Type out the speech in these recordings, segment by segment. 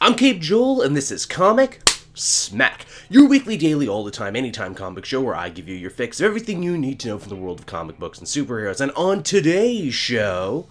I'm Cape Joel, and this is Comic Smack, your weekly, daily, all the time, anytime comic show where I give you your fix of everything you need to know from the world of comic books and superheroes. And on today's show,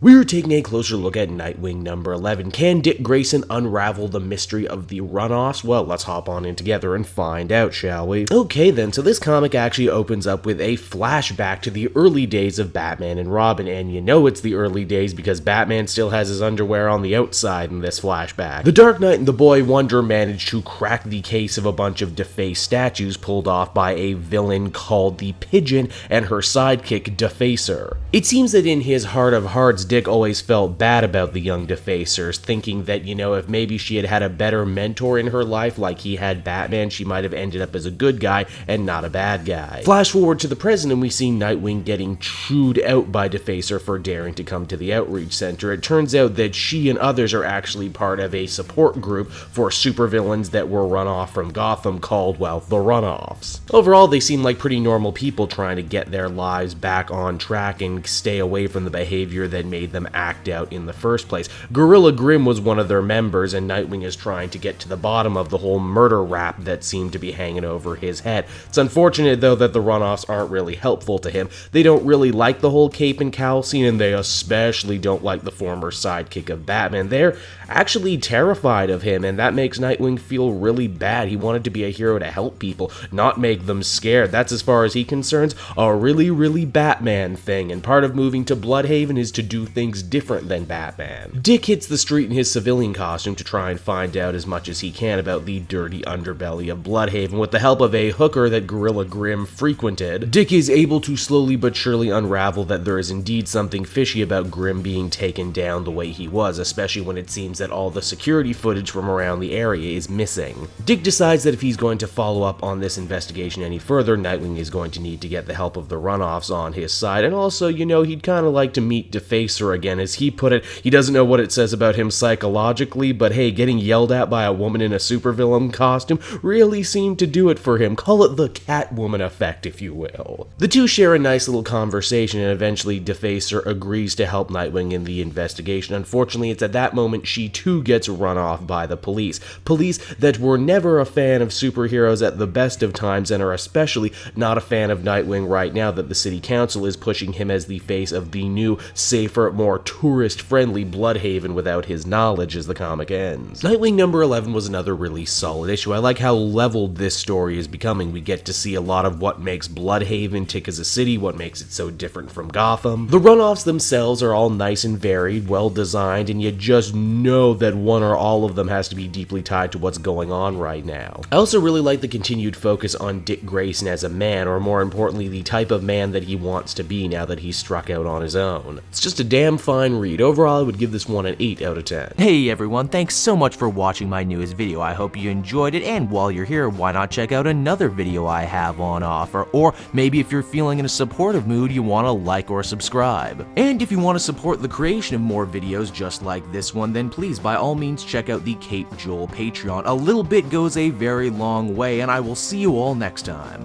we're taking a closer look at Nightwing number 11. Can Dick Grayson unravel the mystery of the runoffs? Well, let's hop on in together and find out, shall we? Okay then, so this comic actually opens up with a flashback to the early days of Batman and Robin, and you know it's the early days because Batman still has his underwear on the outside in this flashback. The Dark Knight and the Boy Wonder managed to crack the case of a bunch of defaced statues pulled off by a villain called the Pigeon and her sidekick, Defacer. It seems that in his heart of hearts, Dick always felt bad about the young Defacers, thinking that, you know, if maybe she had had a better mentor in her life like he had Batman, she might have ended up as a good guy and not a bad guy. Flash forward to the present and we see Nightwing getting chewed out by Defacer for daring to come to the outreach center. It turns out that she and others are actually part of a support group for supervillains that were run off from Gotham called, well, the Runoffs. Overall, they seem like pretty normal people trying to get their lives back on track and stay away from the behavior that made them act out in the first place. Gorilla Grim was one of their members, and Nightwing is trying to get to the bottom of the whole murder rap that seemed to be hanging over his head. It's unfortunate, though, that the Runoffs aren't really helpful to him. They don't really like the whole cape and cowl scene, and they especially don't like the former sidekick of Batman. They're actually terrified of him, and that makes Nightwing feel really bad. He wanted to be a hero to help people, not make them scared. That's, as far as he's concerned, a really Batman thing, and part of moving to Bloodhaven is to do things different than Batman. Dick hits the street in his civilian costume to try and find out as much as he can about the dirty underbelly of Bloodhaven. With the help of a hooker that Gorilla Grim frequented, Dick is able to slowly but surely unravel that there is indeed something fishy about Grim being taken down the way he was, especially when it seems that all the security footage from around the area is missing. Dick decides that if he's going to follow up on this investigation any further, Nightwing is going to need to get the help of the Runoffs on his side, and also, you know, he'd kind of like to meet Defacer again. As he put it, he doesn't know what it says about him psychologically, but hey, getting yelled at by a woman in a supervillain costume really seemed to do it for him. Call it the Catwoman effect, if you will. The two share a nice little conversation, and eventually Defacer agrees to help Nightwing in the investigation. Unfortunately, it's at that moment she too gets run off by the police. Police that were never a fan of superheroes at the best of times, and are especially not a fan of Nightwing right now that the city council is pushing him as the face of the new, safer, more tourist-friendly Bloodhaven without his knowledge as the comic ends. Nightwing number 11 was another really solid issue. I like how leveled this story is becoming. We get to see a lot of what makes Bloodhaven tick as a city, what makes it so different from Gotham. The Runoffs themselves are all nice and varied, well designed, and you just know that one or all of them has to be deeply tied to what's going on right now. I also really like the continued focus on Dick Grayson as a man, or more importantly, the type of man that he wants to be now that he's struck out on his own. It's just a damn fine read. Overall, I would give this one an 8 out of 10. Hey everyone, thanks so much for watching my newest video. I hope you enjoyed it, and while you're here, why not check out another video I have on offer, or maybe if you're feeling in a supportive mood, you want to like or subscribe. And if you want to support the creation of more videos just like this one, then please by all means check out the Cape Joel Patreon. A little bit goes a very long way, and I will see you all next time.